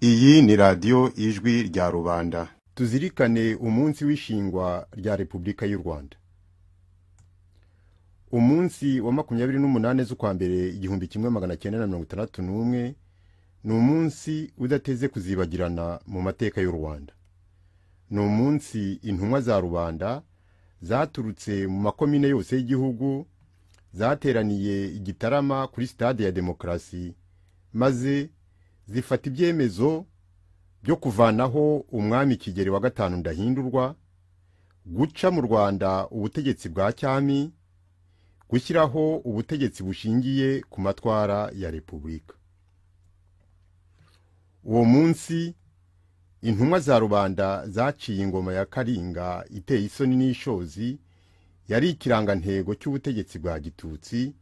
Iyi ni radio ijwi rya rubanda. Tuzirikane umunsi w'ishingwa rya Repubulika y'u Rwanda. Umunsi wa 28 z'ukwa mbere 1961 ni umunsi udateze kuzibagirana mu mateka y'u Rwanda. Ni umunsi intumwa za rubanda zaturutse mu makomine yose y'igihugu zateraniye igitarama kuri stade ya Demokrasi, maze zifata ibyemezo byo kuvanaho umwami Kigeli wa gatanu Ndahindurwa, guca mu Rwanda ubutegetsi bwa cyami, gushyiraho ubutegetsi bushingiye ku matwara ya Repubulika. Uwo munsi intumwa za rubanda zaciye ingoma ya Karinga iteye isoni n'ishozi, yari ikirangantego cy'ubutegetsi bwa Gitutsi,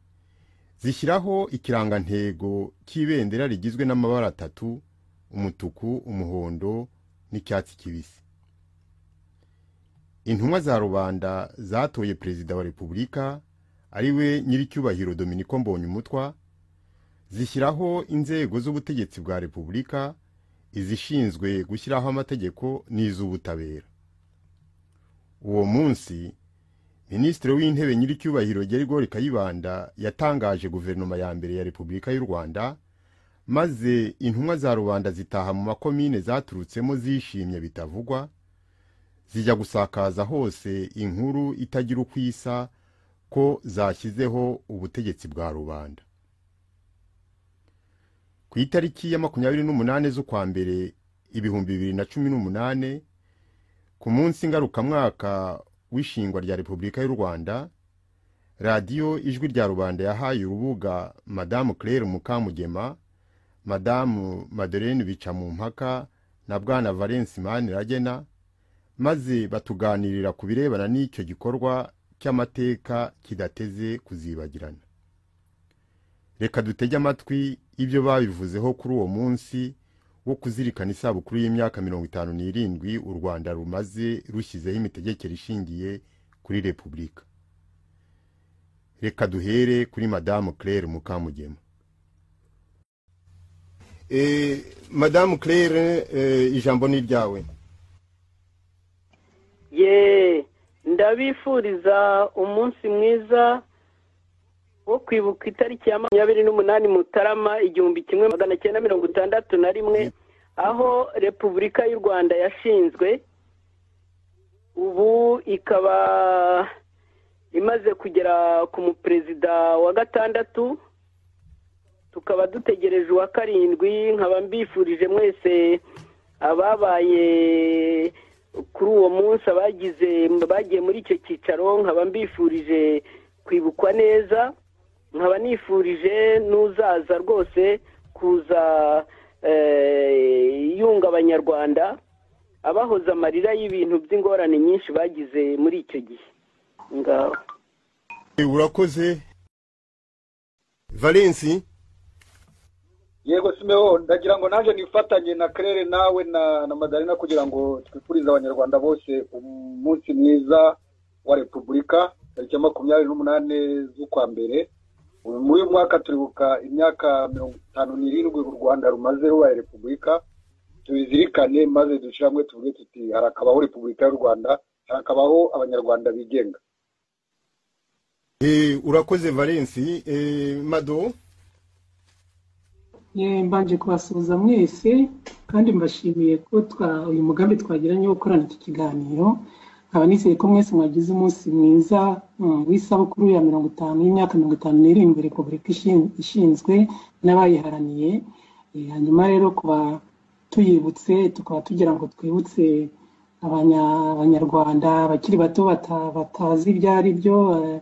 zishyiraho ikirangantego cy'ibendera rigizwe n'amabara atatu: umutuku, umuhondo n'icyatsi kibisi. Intumwa za rubanda zatoye perezida wa Repubulika ari we Nyiricyubahiro Dominiko Mbonyumutwa, zishyiraho inzego z'ubutegetsi bwa Repubulika, izishinzwe gushyiraho amategeko n'iz'ubutabera. Uwo munsi Minisitiri w'Intebe Nyiricyubahiro Gerigori Kayibanda yatangaje guverinoma ya mbere ya Repubulika y'u Rwanda, maze intumwa za rubanda zitaha mu makomine zaturutsemo zishimye bitavugwa, zijya gusakaza hose inkuru itagira uko isa ko zashyizeho ubutegetsi bwa rubanda. Ku itariki ya 28 z'ukwa mbere 2018, ku munsi ngarukamwaka w'ishingwa rya Repubulika y'u Rwanda, radio ijwi rya rubanda yahaye urubuga Madame Claire Mukamugema, Madame Madeleine Bicamumpaka na Bwana Valens Maniragena, maze batuganirira ku birebana n'icyo gikorwa cy'amateka kidateze kuzibagirana. Reka dutege amatwi ibyo babivuzeho kuri uwo munsi wo kuzirikana isabukuru y'imyaka 57 u Rwanda rumaze rushyizeho imitegekere ishingiye kuri Repubulika. Reka duhere kuri Madame Claire Mukamugema. Madame Claire, ijambo ni ryawe. Ndabifuriza umunsi mwiza wo kwibuka itariki ya 28 Mutarama 1961, aho Repubulika y'u Rwanda yashinzwe. Ubu ikaba imaze kugera ku muperezida wa gatandatu, tukaba dutegereje wa karindwi. Nkaba mbifurije mwese ababaye kuri uwo munsi bagiye muri icyo cyicaro, nkaba mbifurije kwibukwa neza. Nkaba nifurije n'uzaza rwose kuza yunga abanyarwanda, abahoza amarira y'ibintu by'ingorane nyinshi bagize muri icyo gihe. Ngaho urakoze. Valensi. Yego Simeo, ndagira ngo naje nifatanye na Claire nawe na Madalena kugira ngo twifurize abanyarwanda bose umunsi mwiza wa Repubulika tariki 28 z'ukwa mbere. Muri uyu mwaka turibuka imyaka 57 u Rwanda rumaze rubaye Repubulika. Tubizirikane maze dushiramwe tuvuge tuti harakabaho Repubulika y'u Rwanda, harakabaho abanyarwanda bigenga. Urakoze Valensi. Mado. Mbanje kubasuhuza mwese kandi mbashimiye ko uyu mugambi twagiranye wo gukorana iki kiganiro. Nkaba nizeye ko mwese mwagize umunsi mwiza w'isabukuru ya 50 y'imyaka 57 Repubulika ishinzwe n'abayiharaniye. Hanyuma rero kuba tuyibutse, tukaba tugira ngo twibutse abanyarwanda bakiri bato batazi ibyari byo,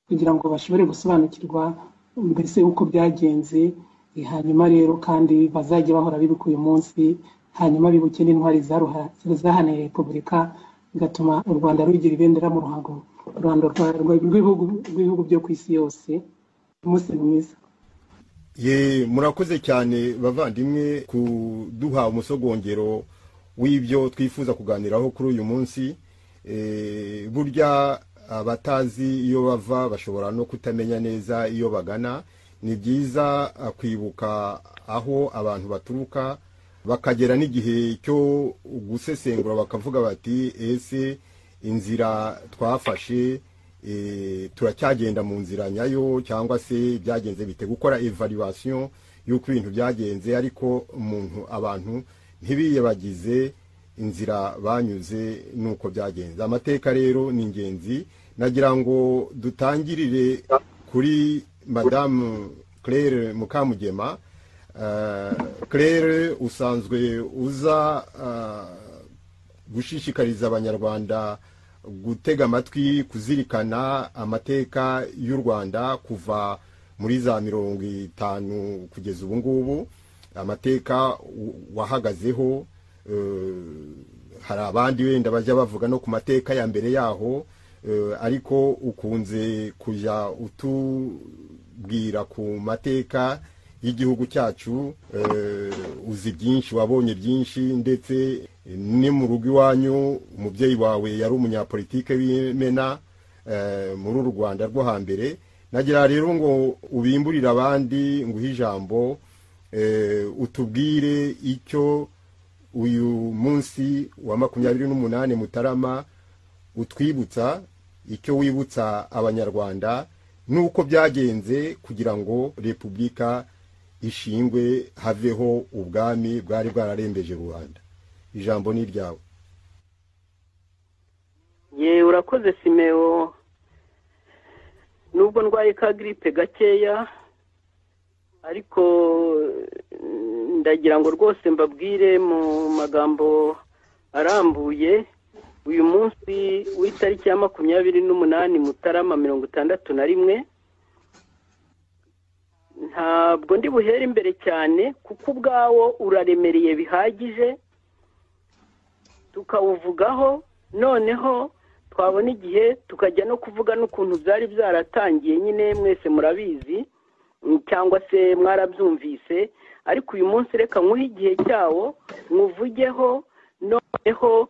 kugira ngo bashobore gusobanukirwa mbese uko byagenze. Hanyuma rero kandi bazajya bahora bibuka uyu munsi, hanyuma bibuke n'intwari zahaniye Repubulika, bigatuma u Rwanda rugira ibendera mu ruhango rw'ibihugu byo ku isi yose. Umunsi mwiza. Murakoze cyane bavandimwe kuduha umusogongero w'ibyo twifuza kuganiraho kuri uyu munsi. Burya abatazi iyo bava bashobora no kutamenya neza iyo bagana. Ni byiza kwibuka aho abantu baturuka, bakagera n'igihe cyo gusesengura bakavuga bati ese inzira twafashe turacyagenda mu nzira nyayo cyangwa se byagenze bite, gukora evaluation y'uko ibintu byagenze, ariko abantu ntibiyebagize inzira banyuze nuko byagenze. Amateka rero ni ingenzi. Nagira ngo dutangirire kuri Madame Claire Mukamugema. Claire, usanzwe uza gushishikariza abanyarwanda gutega amatwi, kuzirikana amateka y'u Rwanda kuva muri za 50 kugeza ubu ngubu, amateka wahagazeho. Hari abandi wenda bajya bavuga no ku mateka ya mbere yaho, ariko ukunze kujya utubwira ku mateka y'igihugu cyacu. Uzi byinshi, wabonye byinshi, ndetse ni mu rugo iwanyu umubyeyi wawe yari umunyapolitike w'imena muri uru Rwanda rwo hambere. Nagira rero ngo ubimburire abandi, nguhe ijambo, utubwire icyo uyu munsi wa 28 Mutarama utwibutsa, icyo wibutsa abanyarwanda, nuko byagenze kugira ngo Repubulika ishingwe, haveho ubwami bwari bwararembeje Rwanda. Ijambo ni ryawe. Urakoze Simeo. Nubwo ndwaye ka gripe gakeya, ariko ndagira ngo rwose mbabwire mu magambo arambuye uyu munsi w'itariki ya 28 Mutarama 61. Ntabwo ndi buhere imbere cyane kuko ubwawo uraremereye bihagije tukawuvugaho, noneho twabona igihe tukajya no kuvuga n'ukuntu byari byaratangiye. Nyine mwese murabizi cyangwa se mwarabyumvise, ariko uyu munsi reka nkuhe igihe cyawo nkuvugeho, noneho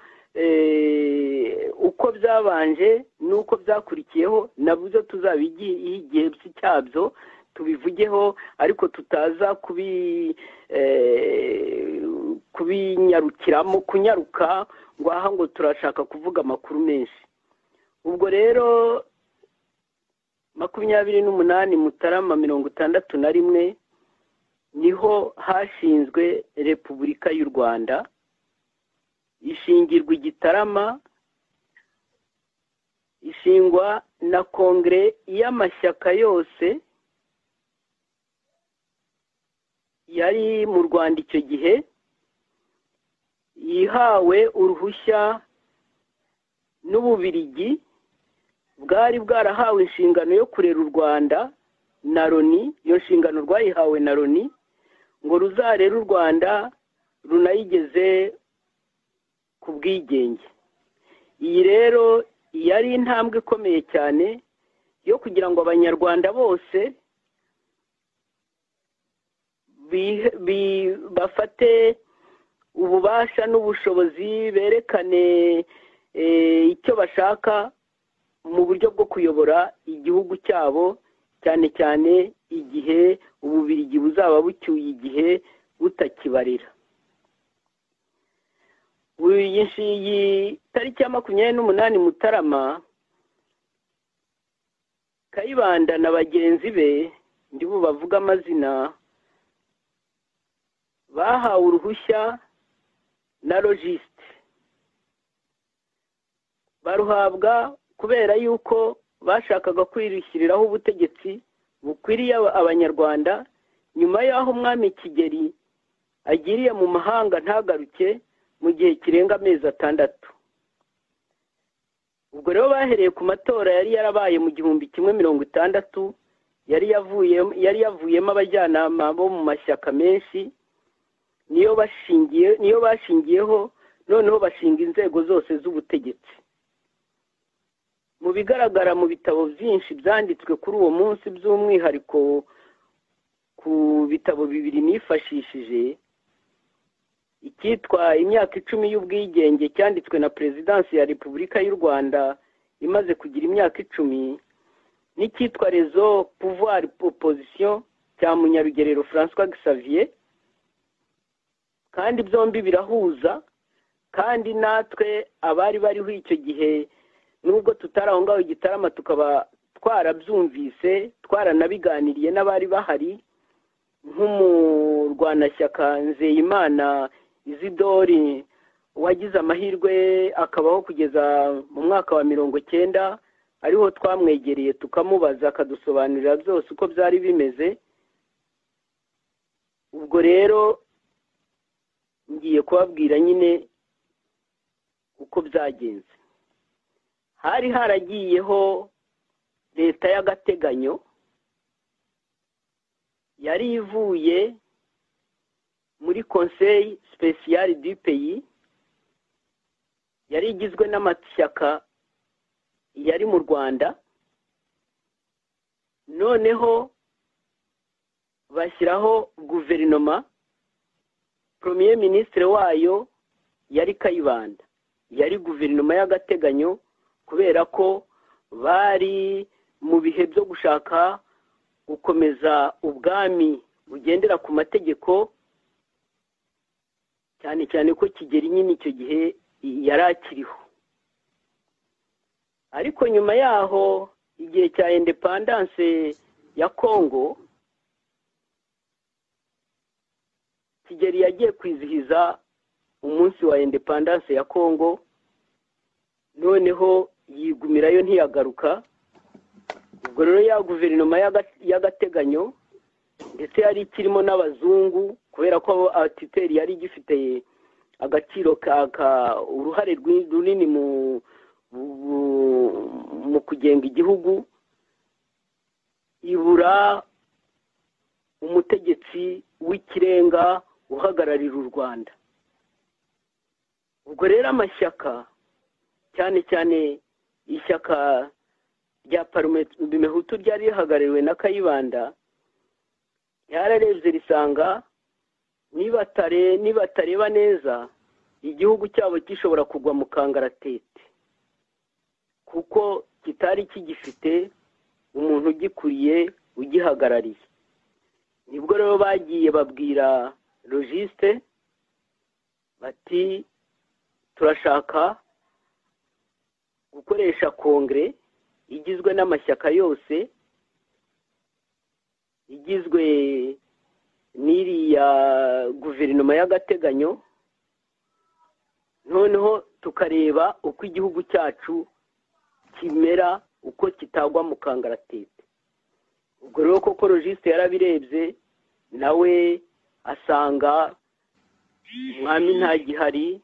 uko byabanje nuko byakurikiyeho nabyo tuzabigiye igihe cyabyo tubivugeho, ariko tutaza kubinyarukiramo kunyaruka ngo aha ngo turashaka kuvuga amakuru menshi. Ubwo rero 28 Mutarama 61 niho hashinzwe Repubulika y'u Rwanda, ishingirwa Igitarama, ishingwa na kongere y'amashyaka yose yari mu Rwanda icyo gihe, yihawe uruhushya n'Ububiligi bwari bwarahawe inshingano yo kurera u Rwanda na Loni. Iyo nshingano rwayihawe na Loni ngo ruzarere u Rwanda runayigeze ku bwigenge. Iyi rero yari intambwe ikomeye cyane yo kugira ngo abanyarwanda bose bafate ububasha n'ubushobozi, berekane icyo bashaka mu buryo bwo kuyobora igihugu cyabo, cyane cyane igihe Ububiligi buzaba bucyuye igihe butakibarira. Iyi tariki ya 28 Mutarama, Kayibanda na bagenzi be, ndi bubavuga amazina, bahawe uruhushya na logiste. Baruhabwa kubera yuko bashakaga kwirishyiriraho ubutegetsi bukwiriye abanyarwanda nyuma y'aho umwami Kigeli agiriye mu mahanga ntagaruke mu gihe kirenga amezi 6. Ubwo rero bahereye ku matora yari yarabaye mu 1160, yari yavuyemo abajyanama bo mu mashyaka menshi, niyo bashingiyeho, noneho bashinga inzego zose z'ubutegetsi. Mu bigaragara mu bitabo byinshi byanditswe kuri uwo munsi, by'umwihariko ku bitabo 2 nifashishije, icyitwa imyaka 10 y'ubwigenge cyanditswe na Perezidansi ya Repubulika y'u Rwanda imaze kugira imyaka 10 n'icyitwa Réseau Pouvoir Opposition cya Munyarugerero François Xavier, kandi byombi birahuza. Kandi natwe abari bariho icyo gihe nubwo tutaraho ngaho igitarama tukaba twarabyumvise, twaranabiganiriye n'abari bahari, nk'umurwanashyaka Nzeyimana Isidore wagize amahirwe akabaho kugeza mu mwaka wa 90, ariho twamwegereye tukamubaza akadusobanurira byose uko byari bimeze. Ubwo rero ngiye kubabwira nyine uko byagenze. Hari haragiyeho leta y'agateganyo yari ivuye muri Conseil Spécial du Pays, yari igizwe n'amashyaka yari mu Rwanda, noneho bashyiraho guverinoma. Premier ministre wayo yari Kayibanda, yari guverinoma y'agateganyo kubera ko bari mu bihe byo gushaka gukomeza ubwami bugendera ku mategeko, cyane cyane ko Kigeli nyine icyo gihe yari akiriho. Ariko nyuma yaho igihe cya independence ya Congo, Kigeli yagiye kwizihiza umunsi wa independence ya Congo, noneho yigumirayo ntiyagaruka. Ubwo rero ya guverinoma y'agateganyo ndetse yari ikirimo n'abazungu, kubera ko atiteri yari gifite agaciro uruhare runini mu kugenga igihugu, ibura umutegetsi w'ikirenga uhagararira u Rwanda. Ubwo rero amashyaka, cyane cyane ishyaka rya Parmehutu ryari rihagarariwe na Kayibanda, yararebye risanga nibatareba neza igihugu cyabo gishobora kugwa mu kangaratete, kuko kitari kigifite umuntu ugikuriye ugihagarariye. Nibwo rero bagiye babwira Logiste bati turashaka gukoresha kongre igizwe n'amashyaka yose, igizwe n'iriya guverinoma y'agateganyo, noneho tukareba uko igihugu cyacu kimera, uko kitagwa mu kangaratete. Ubwo rero koko Logiste yarabirebye, nawe asanga umwami ntagihari,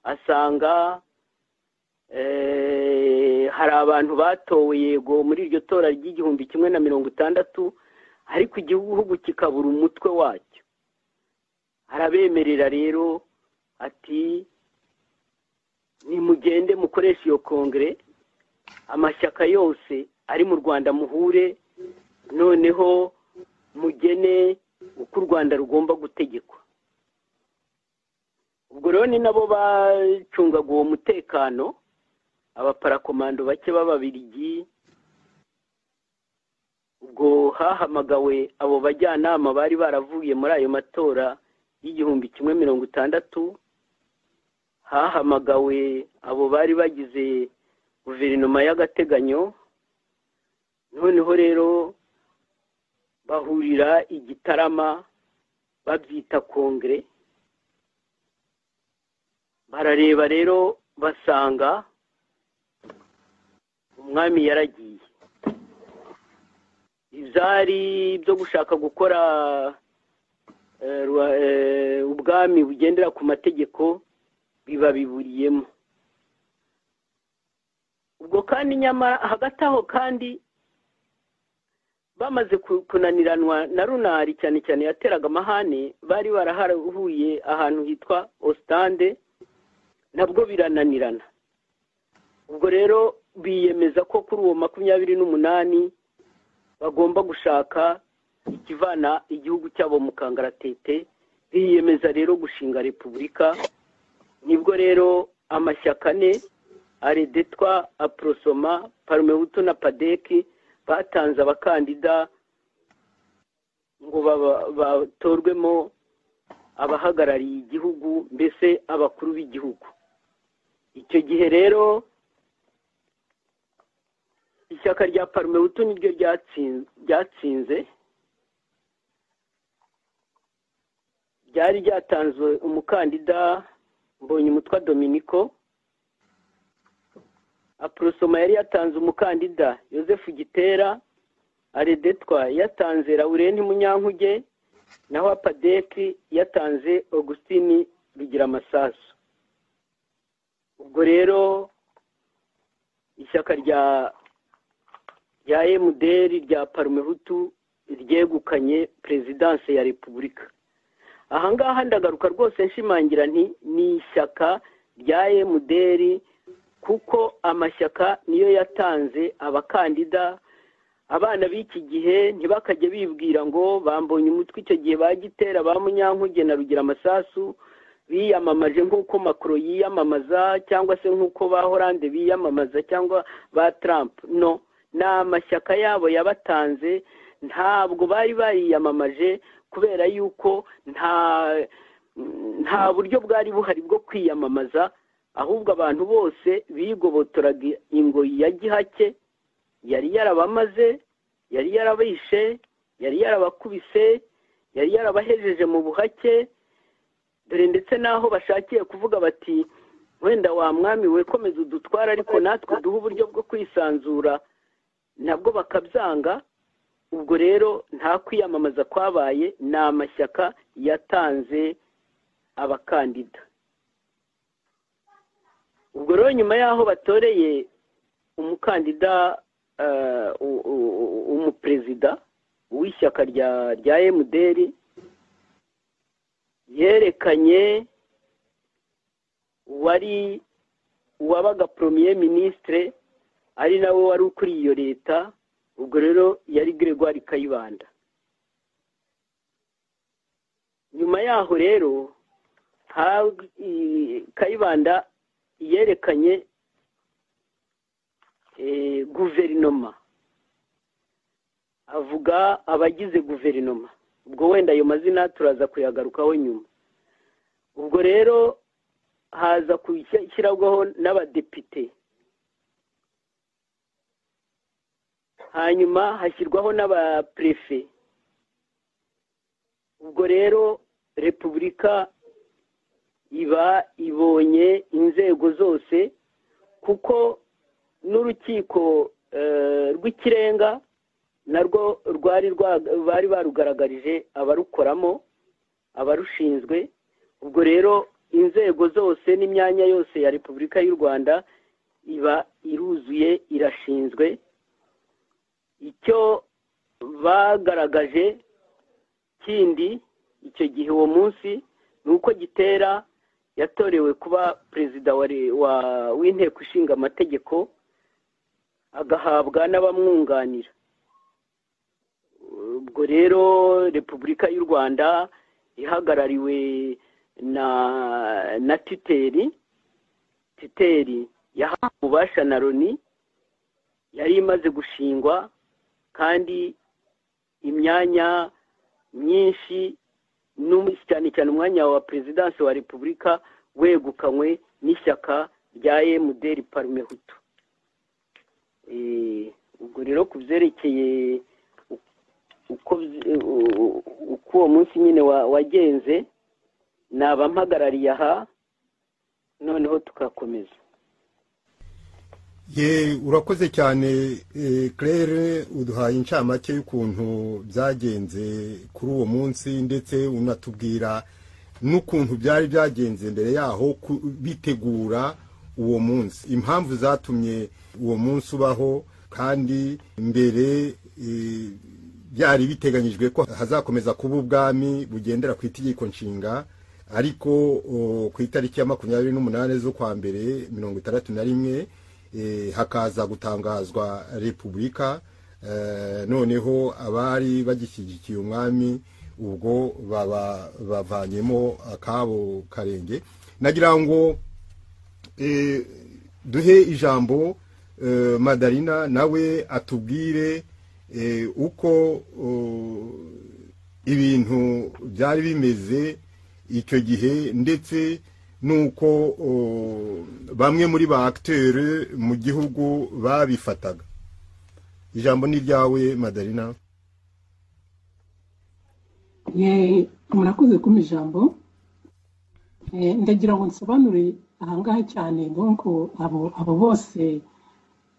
asanga hari abantu batowe yego muri iryo tora ry'igihumbi 160, ariko igihugu kikabura umutwe wacyo. Arabemerera rero ati nimugende mukoresha iyo kongre, amashyaka yose ari mu Rwanda muhure, noneho mugene uko u Rwanda rugomba gutegekwa. Ubwo rero ni nabo bacungaga uwo mutekano, abaparakomando bake b'Ababiligi. Ubwo hahamagawe abo bajyanama bari baravuye muri ayo matora y'igihumbi 160, hahamagawe abo bari bagize guverinoma y'agateganyo, noneho rero bahurira igitarama babyita kongre. Barareba rero basanga umwami yaragiye. Ibyari byo gushaka gukora ubwami bugendera ku mategeko biba biburiyemo. Ubwo kandi nyamara hagati aho kandi bamaze kunaniranwa na Runari, cyane cyane yateraga amahane, bari baraharahuye ahantu hitwa Ostende, nabwo birananirana. Ubwo rero biyemeza ko kuri uwo 28 bagomba gushaka ikivana igihugu cyabo mu kangaratete, biyemeza rero gushinga repubulika. Nibwo rero amashyaka ne aredetwa, aprosoma, parumehutu na padeki batanze abakandida ngo batorwemo abahagarariye igihugu, mbese abakuru b'igihugu. Icyo gihe rero ishyaka rya parumehutu niryo ryatsinze, ryari ryatanzwe umukandida Mbonyumutwa Dominiko, aprosoma yari yatanze umukandida Joseph Gitera, aredetwa yatanze Laurent Munyankuge, naho apadeki yatanze Augustine Rugiramasasu. Ubwo rero ishyaka rya MDR rya parumehutu ryegukanye perezidanse ya repubulika. Ahangaha ndagaruka rwose nshimangira nti ni ishyaka rya MDR, kuko amashyaka niyo yatanze abakandida. Abana b'iki gihe ntibakajye bibwira ngo bambonye umutwe icyo gihe bagitera ba Munyankuge na Rugiramasasu biyamamaje nk'uko Macron yiyamamaza, cyangwa se nk'uko ba Hollande biyamamaza, cyangwa ba Trump. No, ni amashyaka yabo yabatanze, ntabwo bari bariyamamaje, kubera yuko nta buryo bwari buhari bwo kwiyamamaza, ahubwo abantu bose bigobotoraga ingoyi ya gihake. Yari yarabamaze, yari yarabishe, yari yarabakubise, yari yarabahejeje mu buhake, dore ndetse naho bashakiye kuvuga bati wenda wa mwami we komeza udutwara ariko natwe duha uburyo bwo kwisanzura, nabwo bakabyanga. Ubwo rero nta kwiyamamaza kwabaye, ni amashyaka yatanze abakandida. Ubwo rero nyuma yaho batoreye umukandida umuperezida w'ishyaka rya MDR, yerekanye uwabaga premier ministre, ari nawe wari ukuriye iyo leta. Ubwo rero yari Gregoire Kayibanda. Nyuma yaho rero Kayibanda yerekanye guverinoma, avuga abagize guverinoma. Ubwo wenda ayo mazina turaza kuyagarukaho nyuma. Ubwo rero haza gushyirwaho n'abadepite, hanyuma hashyirwaho n'abaprefe. Ubwo rero repubulika iba ibonye inzego zose, kuko n'urukiko rw'ikirenga narwo bari barugaragarije abarukoramo, abarushinzwe. Ubwo rero inzego zose n'imyanya yose ya Repubulika y'u Rwanda iba iruzuye, irashinzwe. Icyo bagaragaje kindi icyo gihe uwo munsi ni uko Gitera yatorewe kuba perezida w'inteko ishinga amategeko, agahabwa n'abamwunganira. Ubwo rero Repubulika y'u Rwanda ihagarariwe na Titeri yahawe ububasha na Loni, yari imaze gushingwa, kandi imyanya myinshi cyane cyane umwanya wa perezidansi wa repubulika wegukanywe n'ishyaka rya MDR parumehutu. Ubwo rero ku byerekeye uko uwo munsi nyine wagenze, naba mpagarariye aha, noneho tugakomeza. Urakoze cyane Claire, uduhaye incamake y'ukuntu byagenze kuri uwo munsi, ndetse unatubwira n'ukuntu byari byagenze mbere yaho bitegura uwo munsi, impamvu zatumye uwo munsi ubaho, kandi mbere byari biteganyijwe ko hazakomeza kuba ubwami bugendera ku itegeko nshinga, ariko ku itariki ya 28 z'ukwa mbere 1961 hakaza gutangazwa repubulika. Noneho abari bagishyigikiye umwami ubwo bavanyemo akabo karenge. Nagira ngo duhe ijambo Madarina nawe atubwire uko ibintu byari bimeze icyo gihe ndetse nuko bamwe muri ba acteurs mu gihugu babifataga. Ijambo ni ryawe Madarina. Murakoze kuma ijambo. Ndagira ngo nsobanure ahangaha cyane donc abo bose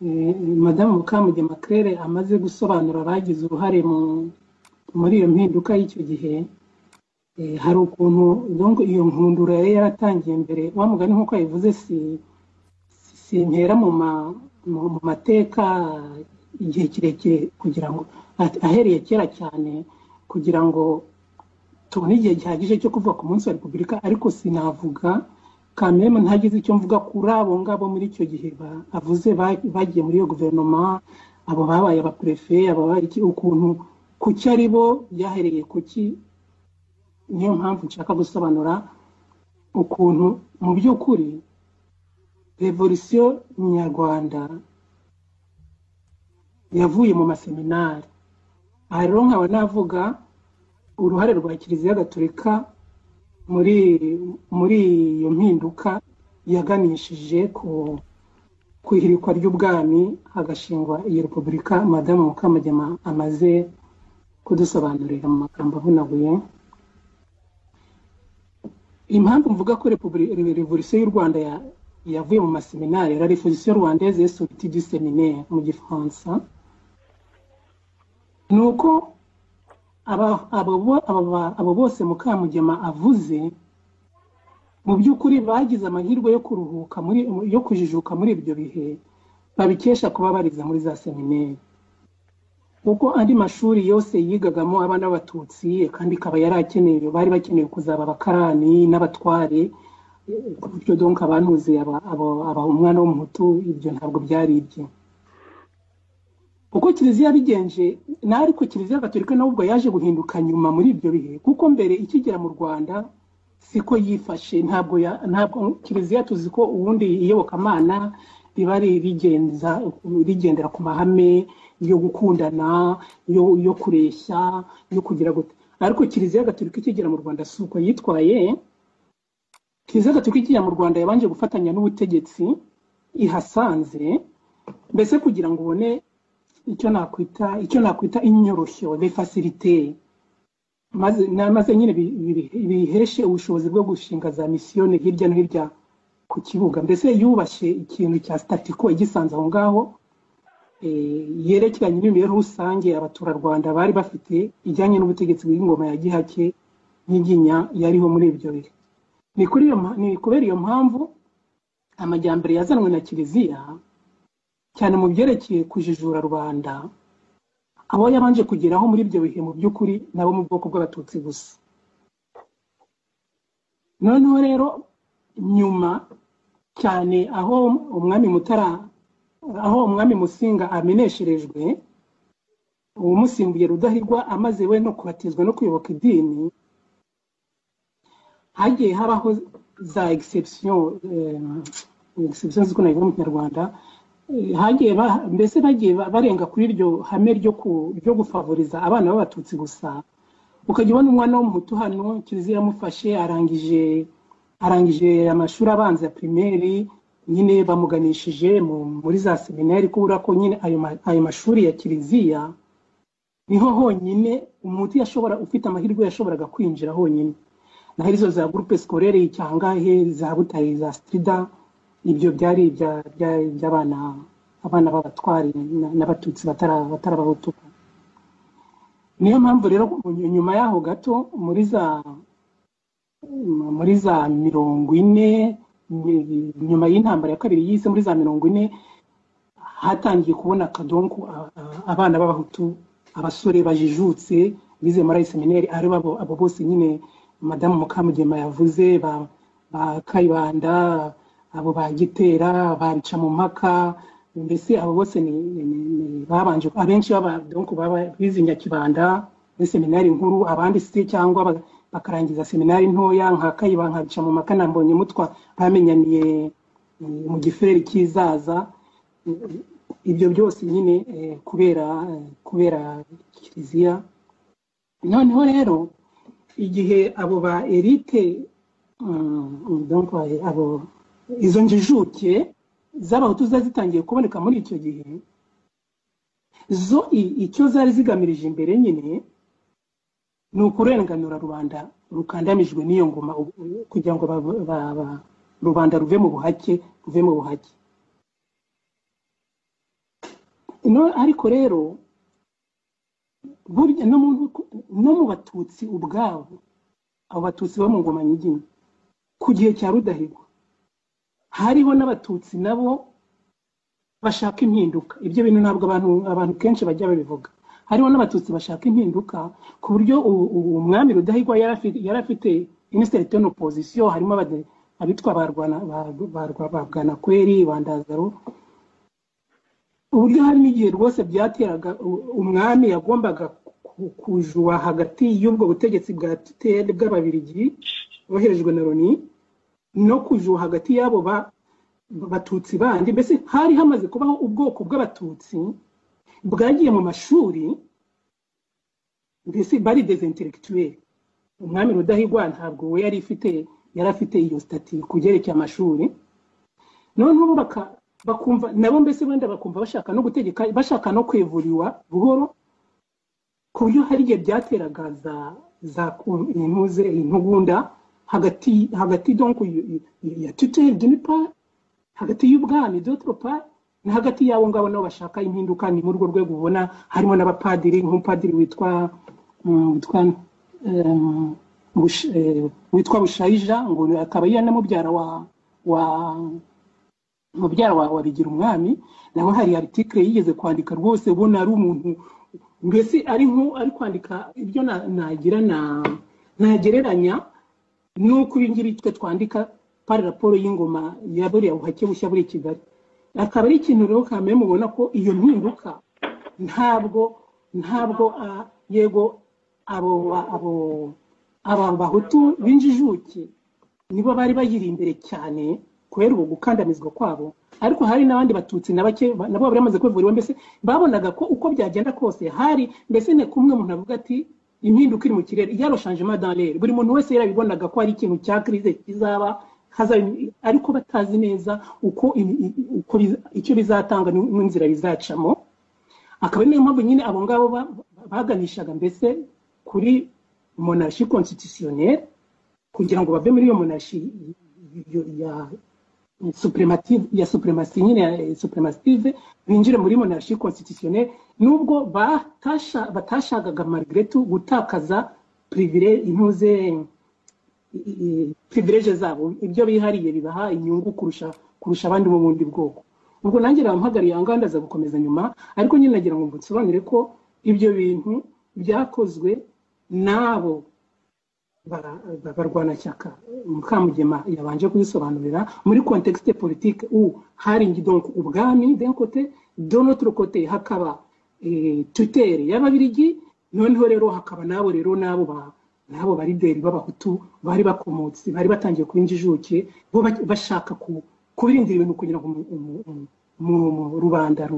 Madame Mukamugema Claire amaze gusobanura bagize uruhare muri iyo mpinduka y'icyo gihe. Hari ukuntu donc iyo nkundura yaratangiye mbere wa mugani nkuko yavuze si mpera mu mateka igihe kirekire kugira ngo ahereye kera cyane kugira ngo tubone igihe gihagije cyo kuvuga ku munsi wa Repubulika, ariko sinavuga kameme ntagize icyo mvuga kuri abo ngabo muri icyo gihe avuze bagiye muri iyo guverinoma, abo babaye abaprefe, abo babaye ukuntu kuki ari bo byahereye kuki. Niyo mpamvu nshaka gusobanura ukuntu mu by'ukuri revolution nyarwanda yavuye mu maseminari. Aha rero nkaba navuga uruhare rwa Kiliziya Gatolika muri iyo mpinduka yaganishije ku ihirikwa ry'ubwami hagashingwa iyi Repubulika Madamu Mukamugema amaze kudusobanurira mu magambo avunaguye. Impamvu mvuga ko revolution y'u Rwanda yavuye mu maseminari, la révolution rwandaise est sortie du séminaire mu gifaransa, nuko abo bose Mukamugema avuze mu by'ukuri bagize amahirwe yo kuruhuka yo kujijuka muri ibyo bihe babikesha kuba barize muri za seminari, kuko andi mashuri yose yigagamo abana b'abatutsi kandi kaba yarakeneye bari bakeneye kuzaba abakarani n'abatware, bityo donc abantuze umwana w'umuhutu ibyo ntabwo byari ibye. Uko Kiliziya bigenje ariko Kiliziya Gatolika nubwo yaje guhinduka nyuma muri ibyo bihe, kuko mbere ikigera mu Rwanda siko yifashe. Ntabwo Kiliziya tuzi ko ubundi iyobokamana riba rigendera ku mahame yo gukundana, yo kureshya, yo kugira gute. Ariko Kiliziya Gatolika ikigera mu Rwanda suko yitwaye. Kiliziya Gatolika ikigera mu Rwanda yabanje gufatanya n'ubutegetsi ihasanze, mbese kugira ngo ubone icyo nakwita inyoroshyo, les facilités, maze nyine biheshe ubushobozi bwo gushinga za misiyoni hirya no hirya ku kibuga. Mbese yubashye ikintu cya statiko igisanze aho ngaho yerekeranye n'imibereho rusange abaturarwanda bari bafite ijyanye n'ubutegetsi bw'ingoma ya Gihake n'Inyiginya yariho muri ibyo bihe. Ni kubera iyo mpamvu amajyambere yazanwe na Kiliziya cyane mu byerekeye kujijura rubanda, abo yabanje kugeraho muri ibyo bihe mu by'ukuri nabo mu bwoko bw'abatutsi gusa. Noneho rero nyuma cyane aho umwami Musinga amenesherejwe, umusimbuye Rudahigwa amaze we no kubatizwa no kuyoboka idini, hagiye habaho za exception ziko nayivuga mu Kinyarwanda, mbese bagiye barenga kuri iryo hame ryo gufavoriza abana b'abatutsi gusa. Ukajya ubona umwana w'umuhutu hano Kiliziya yamufashe arangije amashuri abanza ya primaire, nyine bamuganishije muri za seminari, kubura ko nyine ayo mashuri ya Kiliziya niho honyine umuhutu ufite amahirwe yashoboraga kwinjira honyine. Naho izo za groupe scolaire Cyangahe, za Butare, za Strida, ibyo byari by'abana b'abatwari n'abatutsi batarabahutu. Niyo mpamvu rero nyuma yaho gato muri za 40, nyuma y'intambara ya kabiri y'isi, muri za 40 hatangiye kubona kadonko abana b'abahutu, abasore bajijutse bize muri seminari, ari abo bose nyine Madamu Mukamugema yavuze, ba Kayibanda, abo bagitera, barica mu mpaka, mbese abo bose ni babanje abenshi donc bize Nyakibanda muri seminari nkuru, abandi se cyangwa bakarangiza seminari ntoya nka Kayibanda, nka bica mu mpaka na Mbonye Mutwa bamenyaniye mu giferi kizaza. Ibyo byose nyine kubera kiliziya. Noneho rero igihe abo ba elite abo izo njijuke z'abahutu zitangiye kuboneka muri icyo gihe, zo icyo zari zigamirije imbere nyine ni ukurenganura rubanda rukandamijwe n'iyo ngoma, kugira ngo rubanda ruve mu buhake. Ariko rero burya no mu batutsi ubwabo, abo batutsi bo mu ngoma nyiginya ku gihe cya Rudahigwa hariho n'abatutsi nabo bashaka impinduka. Ibyo bintu ntabwo abantu kenshi bajya babivuga. Hariho n'abatutsi bashaka impinduka ku buryo umwami Rudahigwa yari afite une certaine opposition. Harimo abitwa barwana kweri bandazaro, uburyo hari n'igihe rwose byateraga umwami yagombaga kujua hagati y'ubwo butegetsi bwa tutelle bw'ababirigi boherejwe na Loni no kujua hagati y'abo batutsi bandi. Mbese hari hamaze kubaho ubwoko bw'abatutsi bwagiye mu mashuri, mbese bari des intellectuels. Umwami Rudahigwa ntabwo we yari afite iyo stati kugerekeye amashuri. Noneho bakumva nabo mbese wenda bakumva bashaka no gutegeka, bashaka no kwevuriwa buhoro, ku buryo hari igihe byateraga za intugunda hagati donc ya tutelle d'une part, hagati y'ubwami d'autre part, na hagati y'abo ngabo nabo bashaka impinduka. Ni muri urwo rwego ubona harimo n'abapadiri, nk'umupadiri witwa Bushayija, ngo akaba yana mubyara wa Bigira umwami. Naho hari article yigeze kwandika rwose ubona ari umuntu mbese ari kwandika ibyo nagereranya nuko ibingibi twe twandika par rapport y'ingoma ya buriya buhake bushya buri Kigali. Akaba ari ikintu rero kamwe mubona ko iyo mpinduka ntabwo yego abo bahutu b'injijuke nibo bari bayiri imbere cyane kubera ubu gukandamizwa kwabo, ariko hari n'abandi batutsi nabake nabo bari bamaze kwivuriwa. Mbese babonaga ko uko byagenda kose hari mbese ne kumwe umuntu avuga ati impinduka iri mu kirere, yaro changement dans l'air. Buri muntu wese yarabibonaga ko ari ikintu cya crise kizaba, ariko batazi neza uko icyo bizatanga n'inzira bizacamo. Akaba niyo mpamvu nyine abo ngabo baganishaga mbese kuri monarchie constitutionnelle, kugira ngo bave muri iyo monarchie ya suprematie nyine ya supremative, binjire muri monarchie constitutionnelle. Nubwo batashakaga malgré tout gutakaza privilege zabo, ibyo bihariye bibaha inyungu kurusha abandi mu bundi bwoko. Ubwo nanjye rampagariye anganda za gukomeza nyuma, ariko nyine nagira ngo mbusobanure ko ibyo bintu byakozwe nabo barwana cyaka. Mukamugema yabanje kubisobanurira muri contexte politique hari donc ubwami d'un côté, de l'autre côté hakaba tutelle y'ababirigi. Noneho rero hakaba nabo bari deri b'abahutu bari bakomotse, bari batangiye kubinjijuke bo bashaka kubirindira ibintu kugira ngo mu rubanda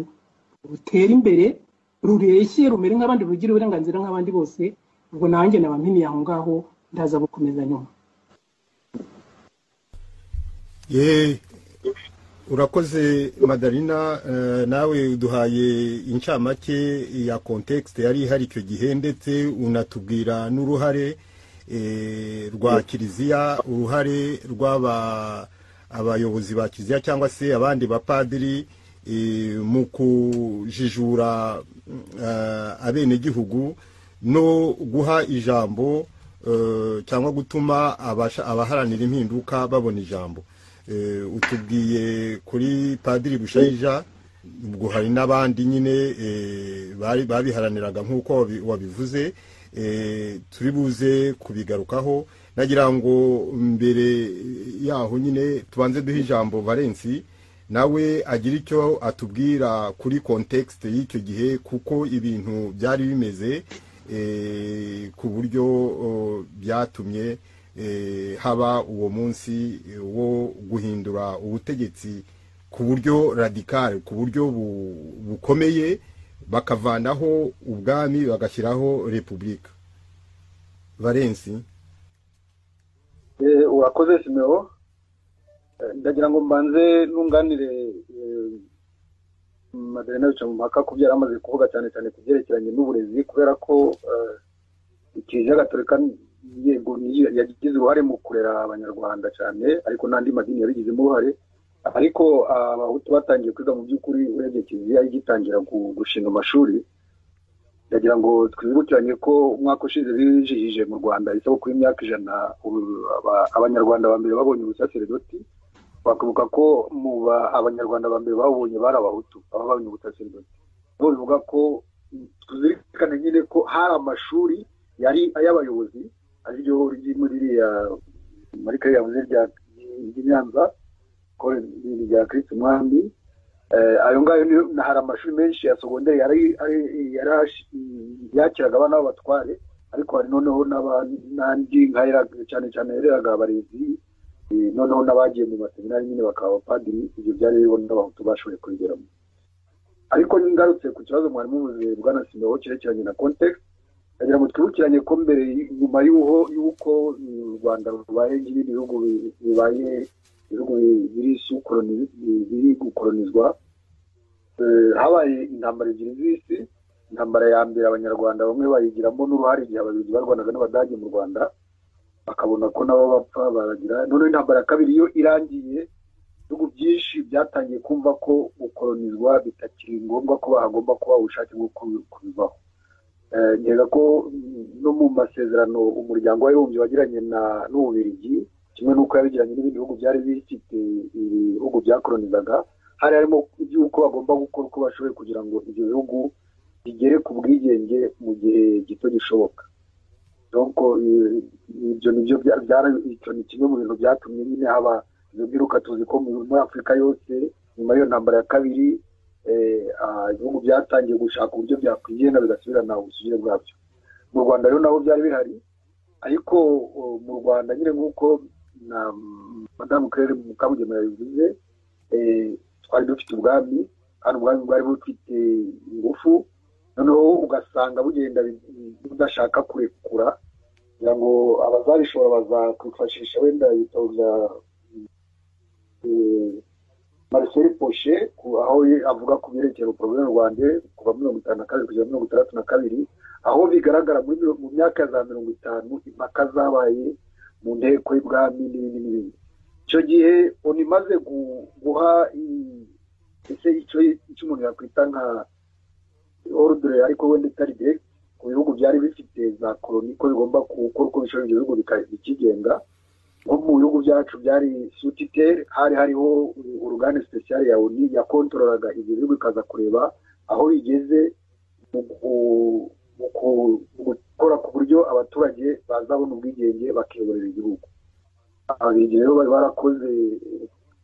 rutera imbere, rureshye, rumere nk'abandi, rugira uburenganzira nk'abandi bose. Ubwo nanjye nabampiniye aho ngaho, ndaza gukomeza nyuma. Urakoze Madalina, nawe uduhaye incamake ya context yari ihari icyo gihe, ndetse unatubwira n'uruhare rwa kiliziya, uruhare abayobozi ba kiliziya cyangwa se abandi bapadiri mu kujijura abenegihugu no guha ijambo cyangwa gutuma abaharanira impinduka babona ijambo. Utubwiye kuri Padiri Bushayija, ubwo hari n'abandi nyine babiharaniraga nk'uko wabivuze, turi buze kubigarukaho. Nagira ngo mbere yaho nyine tubanze duhe ijambo Valensi, nawe agira icyo atubwira kuri context y'icyo gihe, kuko ibintu byari bimeze ku buryo byatumye haba uwo munsi wo guhindura ubutegetsi ku buryo radikale, ku buryo bukomeye, bakavanaho ubwami bagashyiraho repubulika. Valensi. Urakoze Simeo. Ndagira ngo mbanze nunganire Madalena bica mu mpaka ku byo yaramaze kuvuga cyane cyane ku byerekeranye n'uburezi, kubera ko Kiliziya Gatolika yego yagize uruhare mu kurera abanyarwanda cyane, ariko n'andi madini yabigizemo uruhare. Ariko abahutu batangiye kwiga mu by'ukuri urebye Kiliziya igitangira gushinga amashuri. Ndagira ngo twibukiranye ko umwaka ushize bijihije mu Rwanda isabukuru y'imyaka 100 abanyarwanda ba mbere babonye ubusaserdoti. Bakavuga ko mu abanyarwanda ba mbere babonye bari abahutu babonye ubusaserdoti. No bivuga ko tuzirikane nyine ko hari amashuri yari ay'abayobozi aryo muri ya muri kare yavuze rya Nyanza ko rya Kristo Mwambi. Ayo ngayo hari amashuri menshi ya segonderi yari yakiraga abana b'abatware, ariko hari noneho n'andi nkayira cyane cyane yareraga abarezi, noneho n'abagiye mu maseminari nyine bakaba abapadiri. Ibyo byari rero n'abahutu bashoboye kubigeramo. Ariko ngarutse ku kibazo mwari muvuze Bwana Simeo cyerekeranye na context, ndagira ngo twibukiranye ko mbere nyuma y'uko u Rwanda rubaye n'ibindi bihugu bibaye ibihugu biri gukolonizwa, habaye intambara ebyiri z'isi. Intambara ya mbere abanyarwanda bamwe bayigiramo n'uruhare igihe abayobozi barwanaga n'Abadage mu Rwanda, bakabona ko nabo bapfa baragira. None intambara ya kabiri yo irangiye, ibihugu byinshi byatangiye kumva ko gukolonizwa bitakiri ngombwa, ko hagomba kuba ubushake bwo kubivaho. Ngega ko no mu masezerano umuryango w'abibumbye wagiranye n'Ububiligi, kimwe n'uko yabigiranye n'ibindi bihugu byari bifite ibihugu byakolonizaga, hari harimo iby'uko bagomba gukora uko bashoboye kugira ngo ibyo bihugu bigere ku bwigenge mu gihe gito gishoboka. Donc ibyo nibyo icyo ni kimwe mu bintu byatumye nyine haba ibyo byiruka. Tuzi ko muri Afurika yose nyuma y'iyo ntambara ya kabiri ibihugu byatangiye gushaka uburyo byakwigenga bigasubirana ubusugire bwabyo. Mu Rwanda rero nabo byari bihari, ariko mu Rwanda nyine nk'uko na Madamu Claire Mukamugema yabivuze, twari dufite ubwami, kandi ubwami bwari bufite ingufu, noneho ugasanga bugenda budashaka kurekura, kugira ngo abazabishobora bazakwifashisha wenda ibitabo bya Marcel Pochet, aho avuga ku byerekeye porogaramu Rwanda kuva 1952 kugera 1962, aho bigaragara mu myaka za 50 impaka zabaye mu nteko y'ubwami n'ibindi. Icyo gihe unimaze guha icyo umuntu yakwita nka ordre, ariko wenda itari direct ku bihugu byari bifite za koloni, ko bigomba gukora uko bishoboye ibyo bihugu bikigenga. Nko mu bihugu byacu byari sous-tutelle, hariho urugane special ya ONU yakontorolaga ibyo bihugu, ikaza kureba aho bigeze mu gukora ku buryo abaturage bazabona ubwigenge bakiyoborera igihugu. Ababiligi rero bari barakoze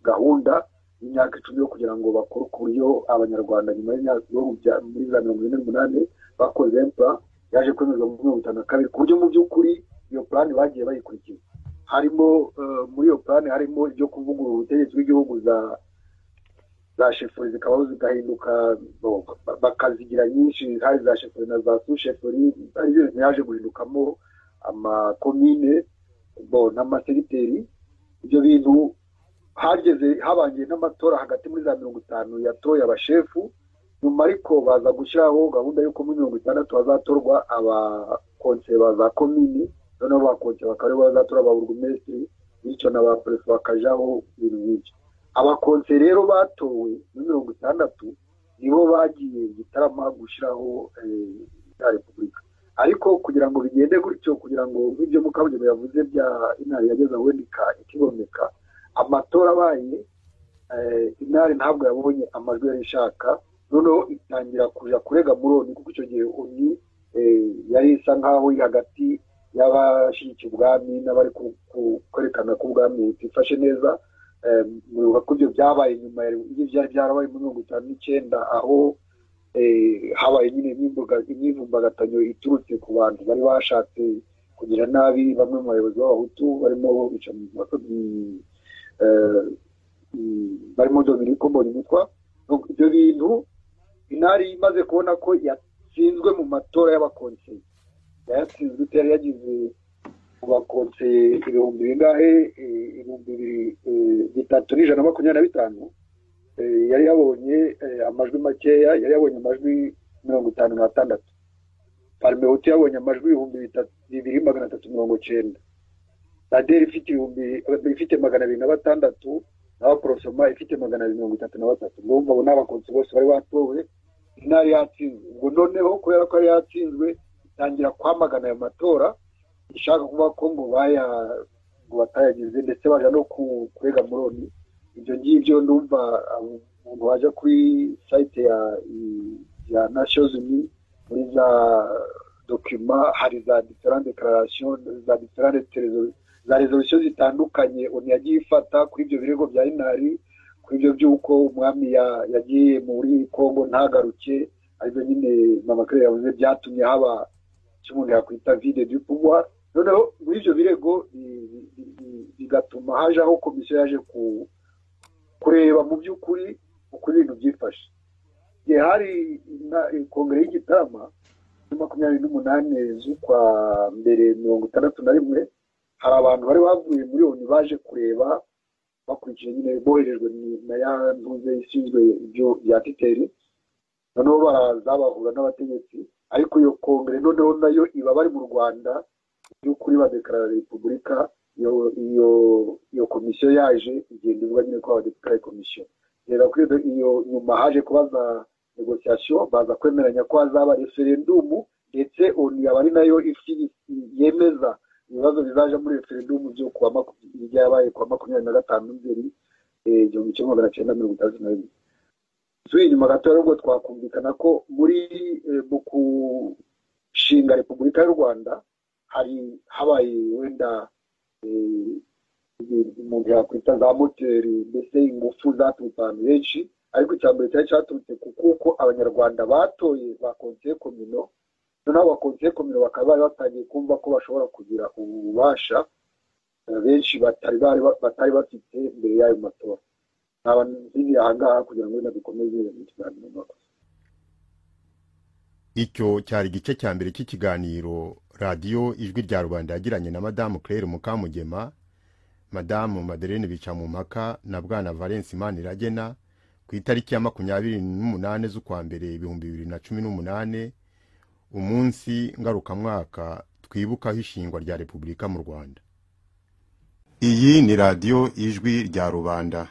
gahunda y'imyaka 10 yo kugira ngo bakore ku buryo abanyarwanda nyuma y'imyaka muri za 1948 bakoze plan yaje kwemezwa mu 1952, ku buryo mu by'ukuri iyo plan bagiye bayikurikiza. Harimo muri iyo plan harimo ibyo kuvugurura ubutegetsi bw'igihugu za chefferie zikaba zigahinduka, bakazigira nyinshi, hari za chefferie na za sous-chefferie, ari byo yaje guhindukamo amakomine n'amaseriteri. Ibyo bintu habangiye n'amatora hagati muri za 50 yatoye abashefu, nyuma ariko baza gushyiraho gahunda y'uko muri 60 bazatorwa abakonseye za komini, noneho bakonseye bakaba bazatora ababurugumesitiri, bityo n'abaprefe bakajaho ibintu nk'ibyo. Abakonseye rero batowe muri 60 nibo bagiye Gitarama gushyiraho ya repubulika. Ariko kugira ngo bigende gutyo, kugira ngo nk'ibyo Mukamugema yavuze bya intare yageza wendika ikiboneka, amatora abaye intare ntabwo yabonye amajwi yari ishaka, noneho itangira kuja kurega Muroni, kuko icyo gihe ONU yari isa nkaho iri hagati y'abashyigikiye ubwami n'abari kwerekana ko ubwami butifashe neza. Muruka ko ibyo byabaye nyuma y'ibyo byarabaye muri 1959, aho habaye nyine imyivumbagatanyo iturutse ku bantu bari bashatse kugira nabi bamwe mu bayobozi b'abahutu barimo Dominique Mbonimutwa. Ibyo bintu intari imaze kubona ko yatsinzwe mu matora y'abakonseye, yatsinzwe yari yagize mu bakonseye ibihumbi bingahe, 3,325, yari yabonye amajwi makeya, yari yabonye amajwi 56. Parmehutu yabonye amajwi 2,390. Raderi ifite 206, naho Prosoma ifite 233. Ngumva abo n'abakonsi bose bari batowe, intari yatsinzwe. Ubwo noneho kubera ko yari yatsinzwe, itangira kwamagana ayo matora, ishaka kuba ko ngo batayagize, ndetse baje no kurega Muroni. Ibyo ngibyo ndumva umuntu waje kuri site ya Nations Unies, muri za document hari za différentes déclarations, za différentes za resolution zitandukanye oni yagiye ifata kuri ibyo birego bya intari, kuri ibyo by'uko umwami yagiye muri Kongo ntagaruke, aribyo nyine Mama Claire yavuze byatumye haba cy'umuntu yakwita vide du pouvoir. Noneho muri ibyo birego bigatuma hajaho komisiyo yaje kureba mu by'ukuri uko ibintu byifashe. Igihe hari kongere y'Igitarama 28 z'ukwa mbere 61, hari abantu bari bavuye muri ONU baje kureba, bakurikije nyine boherejwe na ya ntuze ishinzwe ibyo bya Titeri. Noneho baraza bahura n'abategetsi, ariko iyo kongere noneho nayo iba bari mu Rwanda by'ukuri badekarara repubulika. Iyo komisiyo yaje igenda ivuga nyine ko badekarara komisiyo. Rero kuri iyo nyuma haje kubaza negociation, baza kwemeranya ko hazaba referendum, ndetse ONU yaba ari nayo yemeza ibibazo bizaje muri referendum byo yabaye kwa 25 Nzeri 1961. Suye nyuma gato rero twakumvikana ko muri mu kushinga Repubulika y'u Rwanda habaye wenda umuntu yakwita za moteri, mbese ingufu zaturutse ahantu henshi, ariko icyambere cyari cyaturutse kuko abanyarwanda batoye ba conseil communal. Noneho ba conseil communal bakaba batangiye kumva ko bashobora kugira ububasha benshi batari bafite mbere y'ayo matora. Naba nzindi ahangaha kugira ngo nabikomeze mu kiganiro. Icyo cyari igice cya mbere cy'ikiganiro radiyo Ijwi rya Rubanda yagiranye na Madamu Claire Mukamugema, Madamu Madeleine Bicamumpaka na Bwana Valence Maniragena ku itariki ya 28 z'ukwa mbere 2018, umunsi ngarukamwaka twibukaho ishingwa rya Repubulika mu Rwanda. Iyi ni radiyo Ijwi rya Rubanda.